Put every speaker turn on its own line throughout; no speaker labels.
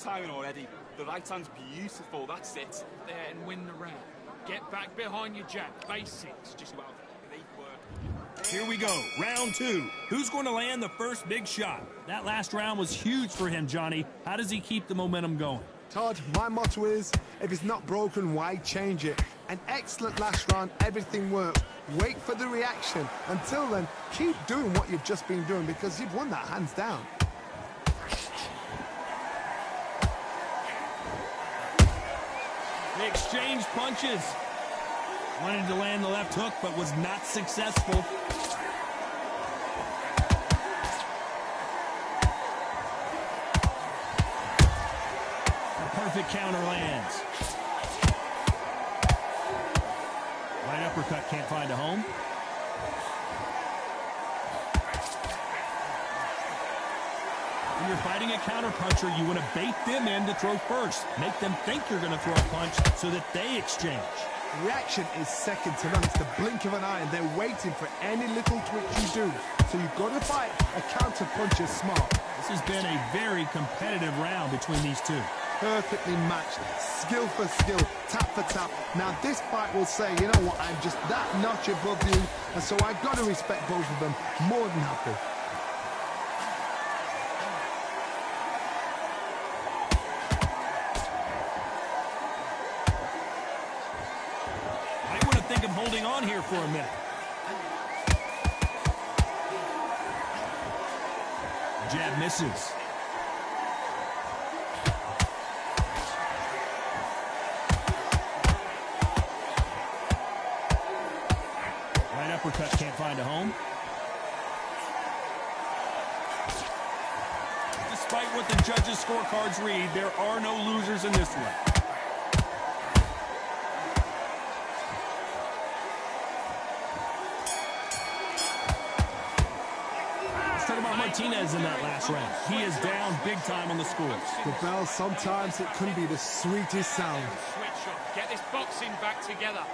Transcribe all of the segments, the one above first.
Timing already. The right hand's beautiful. That's it.
There and win the round. Get back behind your jab. Basics. Just well.
Great work.
Here we go. Round two. Who's going to land the first big shot? That last round was huge for him, Johnny. How does he keep the momentum going?
Todd, my motto is, if it's not broken, why change it? An excellent last round. Everything worked. Wait for the reaction. Until then, keep doing what you've just been doing because you've won that hands down.
They exchanged punches. Wanted to land the left hook, but was not successful. A perfect counter lands. Right uppercut can't find a home. When you're fighting a counter-puncher, you want to bait them in to throw first. Make them think you're going to throw a punch so that they exchange.
Reaction is second to none. It's the blink of an eye, and they're waiting for any little twitch you do. So you've got to fight a counter-puncher smart.
This has been a very competitive round between these two.
Perfectly matched, skill for skill, tap for tap. Now this fight will say, you know what, I'm just that notch above you, and so I've got to respect both of them. More than happy.
Think of holding on here for a minute. Jab misses. Right uppercut can't find a home. Despite what the judges' scorecards read, there are no losers in this one. Martinez in that last round. He is down big time on the scores.
The bell, sometimes it can be the sweetest sound.
Switch up. Get this boxing back together.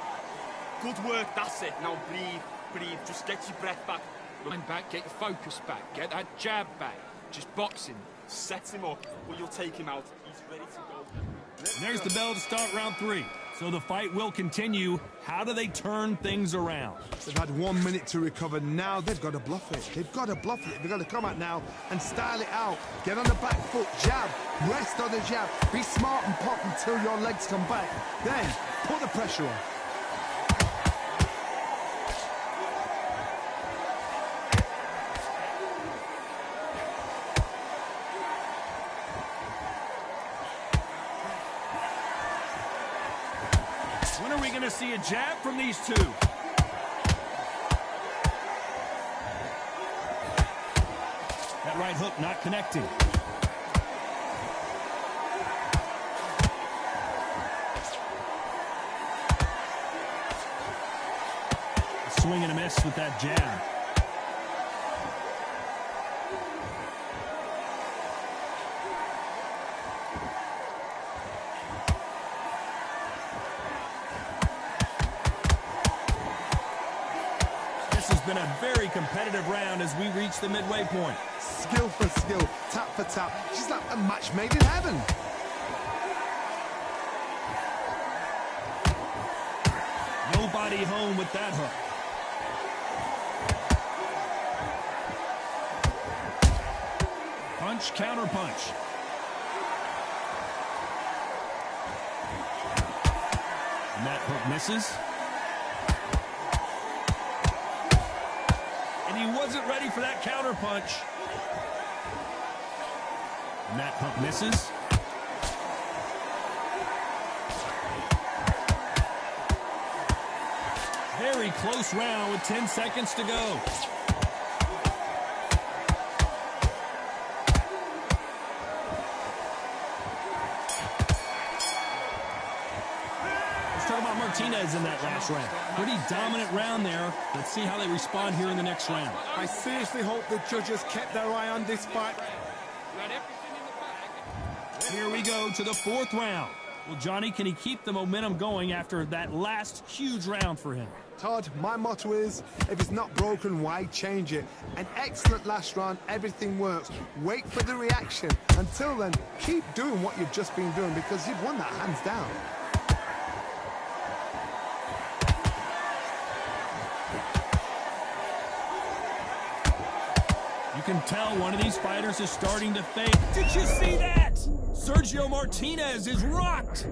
Good work. That's it. Now breathe. Breathe. Just get your breath back.
Mind back. Get your focus back. Get that jab back. Just boxing.
Set him up. Well, you'll take him out. He's ready to go.
There's the bell to start round three. So the fight will continue. How do they turn things around?
They've had 1 minute to recover. Now they've got to bluff it. They've got to bluff it. They've got to come out now and style it out. Get on the back foot, jab, rest on the jab. Be smart and pop until your legs come back. Then put the pressure on.
When are we going to see a jab from these two? That right hook not connecting. A swing and a miss with that jab. Been a very competitive round as we reach the midway point.
Skill for skill, tap for tap. She's like a match made in heaven.
Nobody home with that hook. Punch, counter punch. And that hook misses. He wasn't ready for that counter punch. And that hook misses. Very close round with 10 seconds to go. Martinez in that last round. Pretty dominant round there. Let's see how they respond here in the next round.
I seriously hope the judges kept their eye on this fight.
Here we go to the fourth round. Well, Johnny, can he keep the momentum going after that last huge round for him?
Todd, my motto is, if it's not broken, why change it? An excellent last round, everything works. Wait for the reaction. Until then, keep doing what you've just been doing because you've won that hands down.
You can tell one of these fighters is starting to fade. Did you see that? Sergio Martinez is rocked.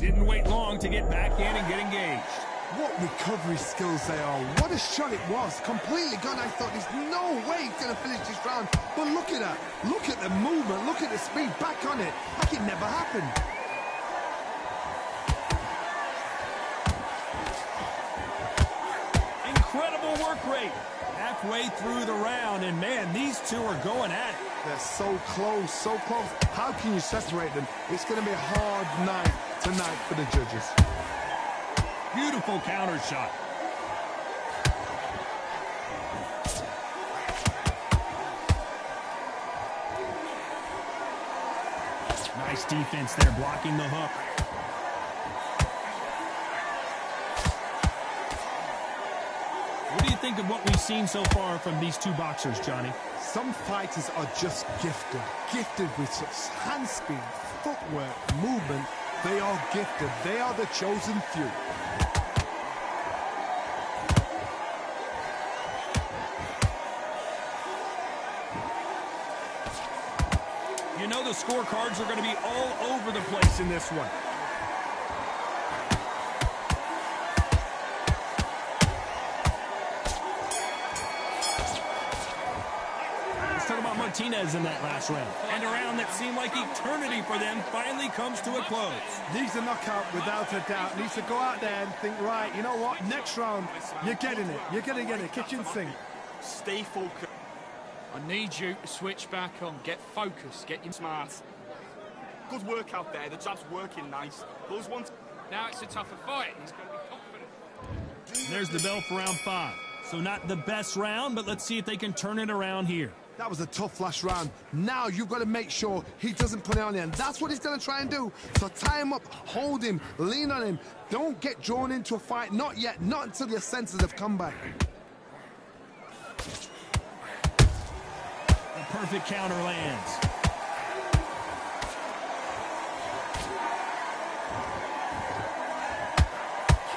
Didn't wait long to get back in and get engaged.
What recovery skills they are. What a shot it was. Completely gone. I thought there's no way he's going to finish this round. But look at that. Look at the movement. Look at the speed. Back on it. Like it never happened.
Incredible work rate. Halfway through the round, and man, these two are going at it.
They're so close, so close. How can you separate them? It's going to be a hard night tonight for the judges.
Beautiful counter shot. Nice defense there, blocking the hook. What do you think of what we've seen so far from these two boxers, Johnny?
Some fighters are just gifted. Gifted with such hand speed, footwork, movement. They are gifted. They are the chosen few.
You know the scorecards are going to be all over the place in this one. Let's talk about Martinez in that last round. And a round that seemed like eternity for them finally comes to a close.
Needs a knockout without a doubt. Needs to go out there and think, right, you know what? Next round, you're getting it. You're going to get it. Kitchen sink.
Stay focused.
I need you to switch back on. Get focused. Get
Smart. Good work out there. The jab's working nice. Those ones...
Now it's a tougher fight. He's going to be confident.
There's the bell for round 5. So not the best round, but let's see if they can turn it around here.
That was a tough last round. Now you've got to make sure he doesn't put it on you. And that's what he's going to try and do. So tie him up, hold him, lean on him. Don't get drawn into a fight. Not yet. Not until your senses have come back.
A perfect counter lands.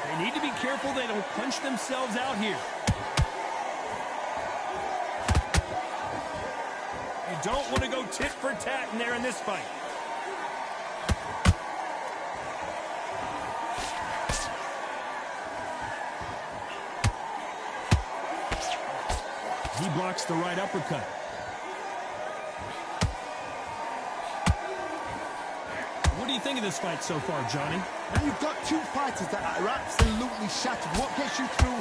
They need to be careful they don't punch themselves out here. You don't want to go tit for tat in there in this fight. He blocks the right uppercut. What do you think of this fight so far, Johnny?
Now you've got two fighters that are absolutely shattered. What gets you through?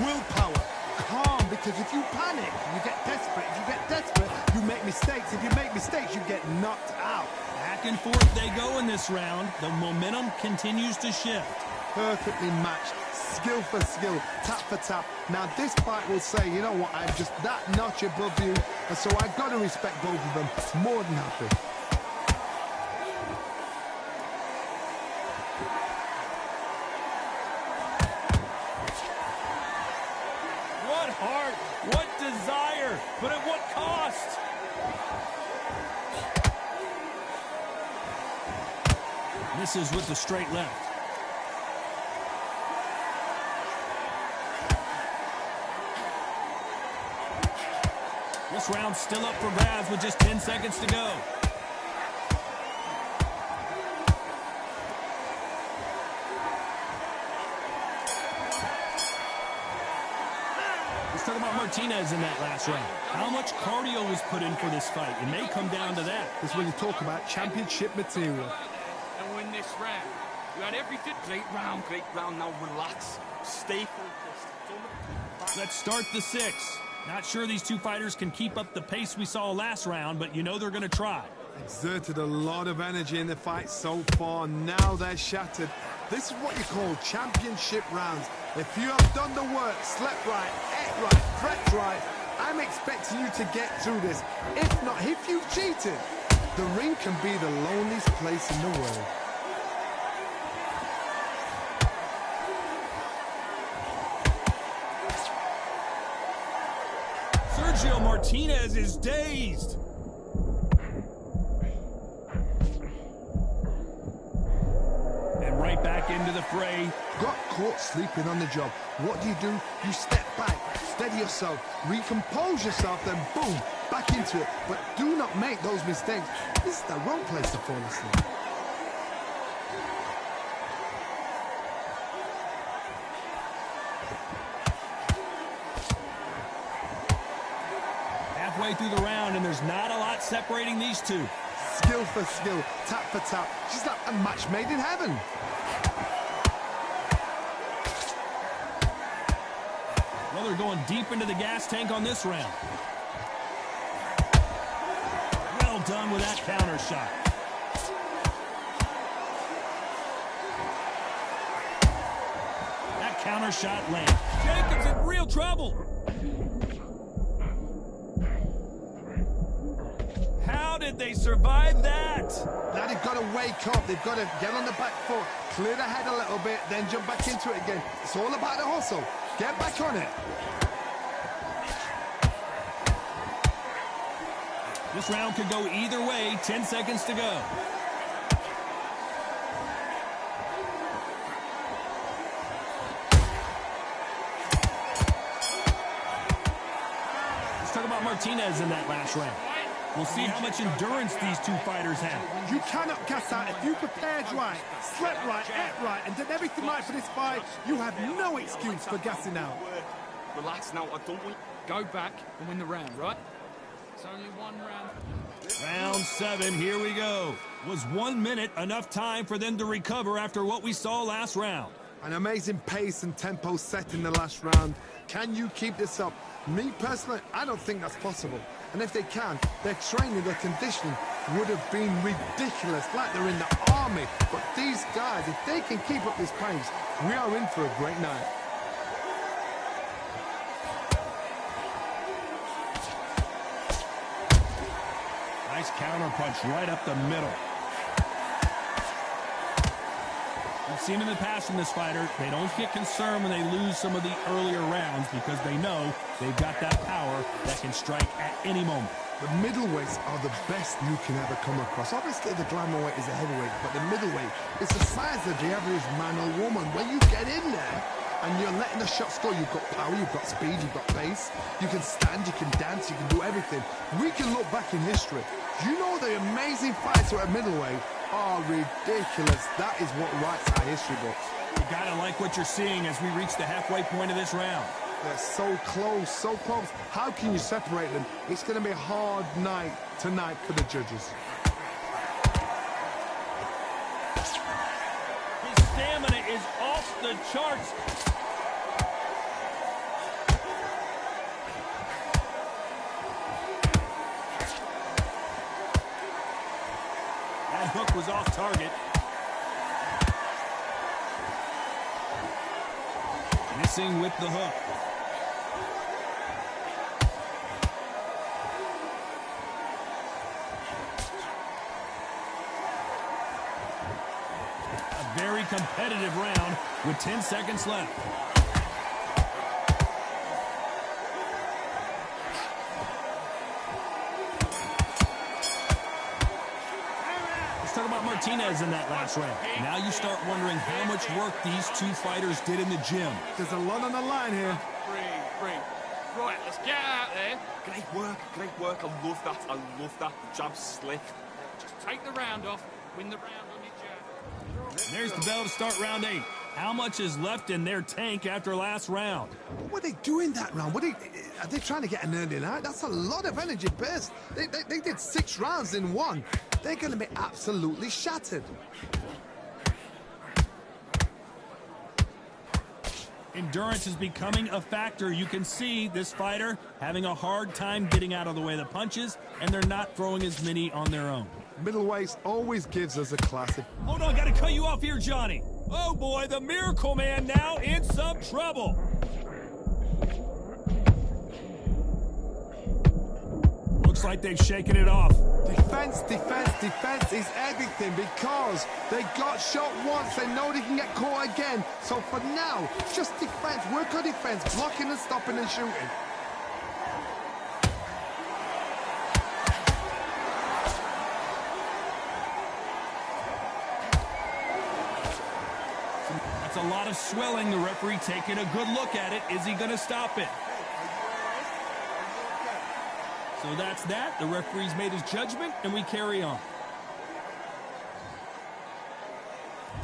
Willpower. Calm, because if you panic, you get desperate. If you get desperate, you make mistakes. If you make mistakes, you get knocked out.
Back and forth they go in this round. The momentum continues to shift.
Perfectly matched. Skill for skill, tap for tap. Now this fight will say, you know what, I'm just that notch above you, and so I've got to respect both of them. More than happy.
What heart, what desire, but at what cost? Misses with the straight left. This round's still up for grabs with just 10 seconds to go. Let's talk about Martinez in that last round. How much cardio was put in for this fight? It may come down to that.
This is when you talk about championship material.
And win this round. You had everything.
Great round, great round. Now relax. Stay focused.
Let's start the 6th. Not sure these two fighters can keep up the pace we saw last round, but you know they're going to try.
Exerted a lot of energy in the fight so far. Now they're shattered. This is what you call championship rounds. If you have done the work, slept right, ate right, prepped right, I'm expecting you to get through this. If not, if you've cheated, the ring can be the loneliest place in the world.
Sergio Martinez is dazed. And right back into the fray.
Got caught sleeping on the job. What do? You step back, steady yourself, recompose yourself, then boom, back into it. But do not make those mistakes. This is the wrong place to fall asleep.
Halfway through the round, and there's not a lot separating these two.
Skill for skill, tap for tap. She's like a match made in heaven.
Well, they're going deep into the gas tank on this round. Well done with that counter shot. That counter shot lands. Jacobs in real trouble. How did they survive that?
Now they've got to wake up. They've got to get on the back foot, clear the head a little bit, then jump back into it again. It's all about the hustle. Get back on it.
This round could go either way. 10 seconds to go. Let's talk about Martinez in that last round. We'll see how much endurance these two fighters have.
You cannot gas out. If you prepared right, slept right, ate right, and did everything right for this fight, you have no excuse for gassing out.
Relax now, I don't want...
Go back and win the round, right? It's only one round.
Round 7, here we go. Was 1 minute enough time for them to recover after what we saw last round?
An amazing pace and tempo set in the last round. Can you keep this up? Me personally, I don't think that's possible. And if they can, their training, their conditioning would have been ridiculous, like they're in the army. But these guys, if they can keep up this pace, we are in for a great night.
Nice counter punch right up the middle. We've seen in the past from this fighter, they don't get concerned when they lose some of the earlier rounds because they know they've got that power that can strike at any moment.
The middleweights are the best you can ever come across. Obviously, the glamour weight is a heavyweight, but the middleweight is the size of the average man or woman. When you get in there and you're letting the shots go, you've got power, you've got speed, you've got pace, you can stand, you can dance, you can do everything. We can look back in history. You know the amazing fights at middleweight are ridiculous. That is what writes our history books.
You gotta like what you're seeing as we reach the halfway point of this round.
They're so close, so close. How can you separate them? It's going to be a hard night tonight for the judges.
His stamina is off the charts. That hook was off target. Missing with the hook. A very competitive round with 10 seconds left. Let's talk about Martinez in that last round. Now you start wondering how much work these two fighters did in the gym.
There's a lot on the line here.
Breathe. Right, let's get out there.
Great work, great work. I love that. I love that. The jab's slick.
Just take the round off. Win the round on your jab.
And there's the bell to start round 8. How much is left in their tank after last round?
What are they doing that round? Are they trying to get an early night? That's a lot of energy burst. They did 6 rounds in one. They're going to be absolutely shattered.
Endurance is becoming a factor. You can see this fighter having a hard time getting out of the way of the punches, and they're not throwing as many on their own.
Middleweights always gives us a classic.
Hold on, got to cut you off here, Johnny. Oh, boy, the Miracle Man now in some trouble. looks like they've shaken it off.
Defense, defense, defense is everything because they got shot once. They know they can get caught again. So for now, just defense. Work on defense, blocking and stopping and shooting.
That's a lot of swelling. The referee taking a good look at it. Is he going to stop it? So that's that. The referee's made his judgment, and we carry on.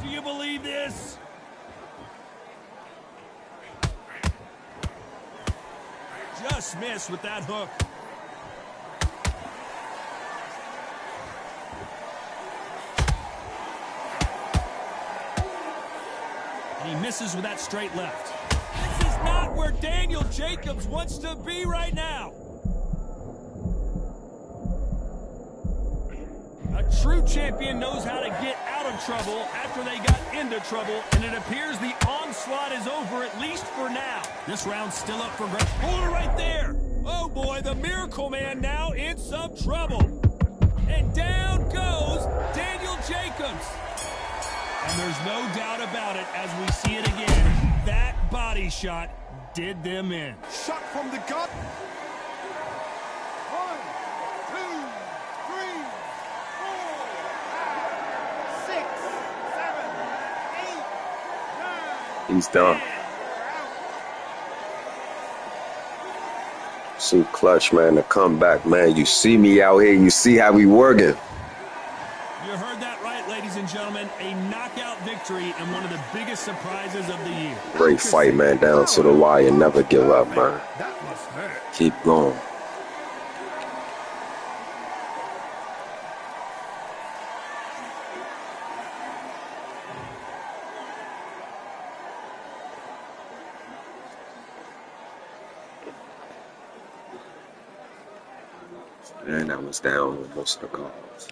Do you believe this? Just missed with that hook. And he misses with that straight left. This is not where Daniel Jacobs wants to be right now. A true champion knows how to get out of trouble after they got into trouble, and it appears the onslaught is over, at least for now. This round's still up for grabs. Hold it right there. Oh, boy, the Miracle Man now in some trouble. And down goes Daniel Jacobs. And there's no doubt about it as we see it again. That body shot did them in.
Shot from the gut. 1, 2, 3, 4, 5, 6, 7, 8, 9.
He's done. So clutch, man, to come back, man. You see me out here. You see how we working.
You heard that right, ladies and gentlemen. A knockout victory and one of the biggest surprises of the year.
Great fight, man, down to the wire. Never give up, man.
That must hurt.
Keep going. And I was down with most of the calls.